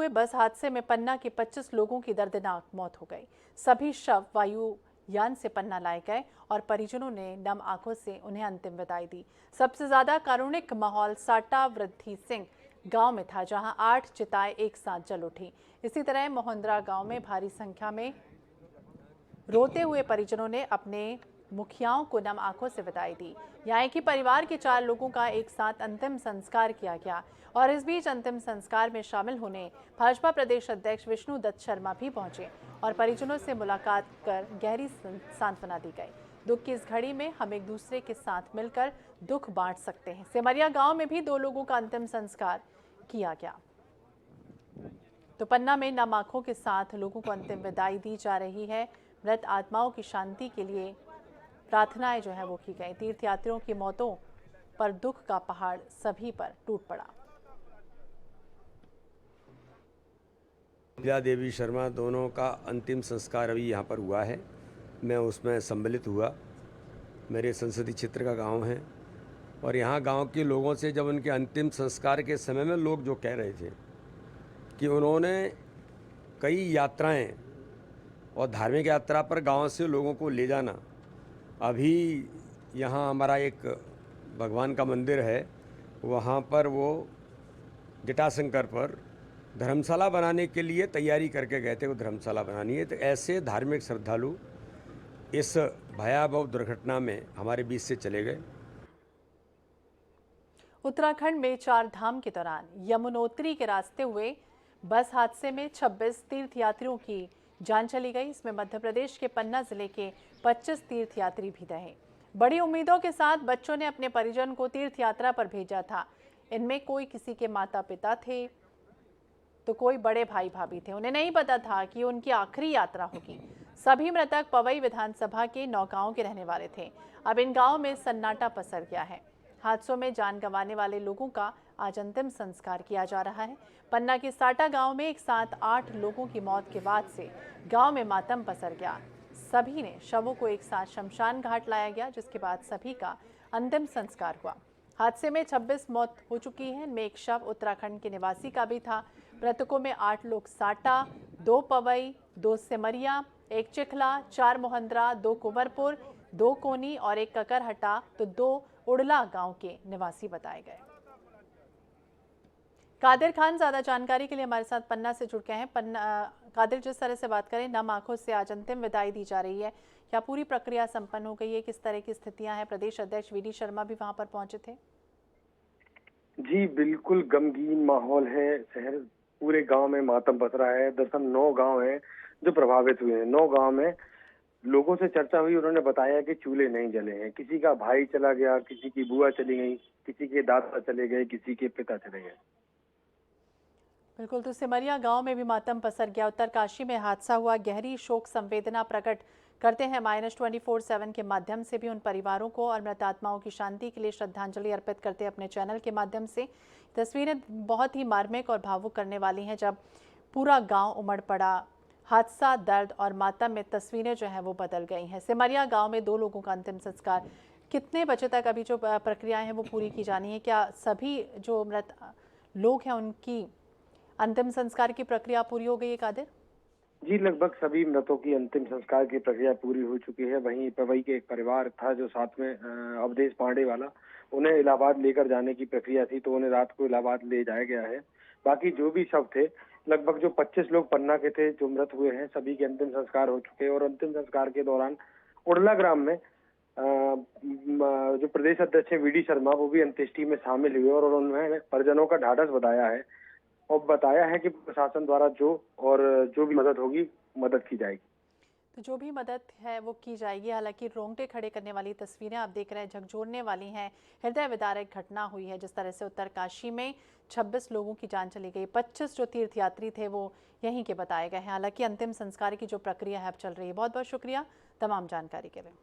हुए बस हादसे में पन्ना के 25 लोगों की दर्दनाक मौत हो गई। सभी शव वायुयान से पन्ना लाए गए और परिजनों ने नम आंखों से उन्हें अंतिम विदाई दी। सबसे ज्यादा कारुणिक माहौल साटा वृद्धि सिंह गांव में था, जहां 8 चिताएं एक साथ जल उठी। इसी तरह मोहंद्रा गांव में भारी संख्या में रोते हुए परिजनों ने अपने मुखियाओं को नम आंखों से विदाई दी। यहाँ एक ही परिवार के 4 लोगों का एक साथ अंतिम संस्कार किया गया और इस बीच अंतिम संस्कार में शामिल होने भाजपा प्रदेश अध्यक्ष विष्णु दत्त शर्मा भी पहुंचे और परिजनों से मुलाकात कर गहरी सांत्वना दी गई। दुख की इस घड़ी में हम एक दूसरे के साथ मिलकर दुख बांट सकते हैं। सिमरिया गांव में भी 2 लोगों का अंतिम संस्कार किया गया। तो पन्ना में नम आंखों के साथ लोगों को अंतिम विदाई दी जा रही है। मृत आत्माओं की शांति के लिए प्रार्थनाएं जो है वो की गई। तीर्थयात्रियों की मौतों पर दुख का पहाड़ सभी पर टूट पड़ा। विद्या देवी शर्मा दोनों का अंतिम संस्कार अभी यहाँ पर हुआ है। मैं उसमें सम्मिलित हुआ। मेरे संसदीय क्षेत्र का गांव है और यहाँ गांव के लोगों से जब उनके अंतिम संस्कार के समय में लोग जो कह रहे थे कि उन्होंने कई यात्राएं और धार्मिक यात्रा पर गांव से लोगों को ले जाना। अभी यहाँ हमारा एक भगवान का मंदिर है, वहाँ पर वो जटाशंकर पर धर्मशाला बनाने के लिए तैयारी करके गए थे। वो धर्मशाला बनानी है, तो ऐसे धार्मिक श्रद्धालु इस भयावह दुर्घटना में हमारे बीच से चले गए। उत्तराखंड में 4 धाम के दौरान यमुनोत्री के रास्ते हुए बस हादसे में 26 तीर्थयात्रियों की जान चली गई। इसमें मध्य प्रदेश के पन्ना जिले के 25 तीर्थयात्री भी रहे। बड़ी उम्मीदों के साथ बच्चों ने अपने परिजन को तीर्थ यात्रा पर भेजा था। इनमें कोई किसी के माता पिता थे तो कोई बड़े भाई भाभी थे। उन्हें नहीं पता था कि उनकी आखिरी यात्रा होगी। सभी मृतक पवई विधानसभा के 9 गांवों के रहने वाले थे। अब इन गांवों में सन्नाटा पसर गया है। हादसों में जान गंवाने वाले लोगों का आज अंतिम संस्कार किया जा रहा है। पन्ना के साटा गांव में एक साथ 8 लोगों की मौत के बाद से गांव में मातम पसर गया। सभी ने शवों को एक साथ शमशान घाट लाया गया, जिसके बाद सभी का अंतिम संस्कार हुआ। हादसे में 26 मौत हो चुकी है। इनमें एक शव उत्तराखंड के निवासी का भी था। मृतकों में 8 लोग साटा, 2 पवई, 2 सिमरिया, 1 चिखला, 4 मोहंद्रा, 2 कुंवरपुर, 2 कोनी और 1 ककरहटा तो 2 उड़ला गांव के निवासी बताए गए। कादिर खान ज्यादा जानकारी के लिए हमारे साथ पन्ना से जुड़ गए हैं। कादिर, जिस तरह से बात करें, नम आंखों से आज अंतिम विदाई दी जा रही है, क्या पूरी प्रक्रिया संपन्न हो गई है? किस तरह की स्थितियां हैं? प्रदेश अध्यक्ष वीडी शर्मा भी वहां पर पहुंचे थे। जी बिल्कुल गमगीन माहौल है। शहर पूरे गांव में मातम पसरा है। दरअसल 9 गांव हैं जो प्रभावित हुए हैं। 9 गांव में लोगों से चर्चा हुई, उन्होंने बताया कि चूल्हे नहीं जले हैं। किसी का भाई चला गया, किसी की बुआ चली गई, किसी के दादा चले गए, किसी के पिता चले गए। बिल्कुल, तो सिमरिया गांव में भी मातम पसर गया। उत्तरकाशी में हादसा हुआ। गहरी शोक संवेदना प्रकट करते हैं -24/7 के माध्यम से भी उन परिवारों को और मृत आत्माओं की शांति के लिए श्रद्धांजलि अर्पित करते हैं अपने चैनल के माध्यम से। तस्वीरें बहुत ही मार्मिक और भावुक करने वाली हैं, जब पूरा गांव उमड़ पड़ा। हादसा, दर्द और मातम में तस्वीरें जो हैं वो बदल गई हैं। सिमरिया गांव में 2 लोगों का अंतिम संस्कार कितने बजे तक अभी जो प्रक्रियाएं हैं वो पूरी की जानी है? क्या सभी जो मृत लोग हैं उनकी अंतिम संस्कार की प्रक्रिया पूरी हो गई है, कादिर? जी लगभग सभी मृतों की अंतिम संस्कार की प्रक्रिया पूरी हो चुकी है। वहीं पवई के एक परिवार था जो साथ में अवधेश पांडे वाला, उन्हें इलाहाबाद लेकर जाने की प्रक्रिया थी, तो उन्हें रात को इलाहाबाद ले जाया गया है। बाकी जो भी शव थे, लगभग जो 25 लोग पन्ना के थे जो मृत हुए हैं, सभी के अंतिम संस्कार हो चुके हैं। और अंतिम संस्कार के दौरान उड़ला ग्राम में जो प्रदेश अध्यक्ष है वीडी शर्मा, वो भी अंत्येष्टि में शामिल हुए और उन्होंने परिजनों का ढाढ़स बधाया है और बताया है कि प्रशासन द्वारा जो भी मदद होगी, मदद की जाएगी। तो जो भी मदद है वो की जाएगी। हालांकि रोंगटे खड़े करने वाली तस्वीरें आप देख रहे हैं, झकझोरने वाली हैं। हृदय विदारक घटना हुई है, जिस तरह से उत्तरकाशी में 26 लोगों की जान चली गई। 25 जो तीर्थयात्री थे वो यहीं के बताए गए हैं। हालांकि अंतिम संस्कार की जो प्रक्रिया है अब चल रही है। बहुत बहुत शुक्रिया तमाम जानकारी के लिए।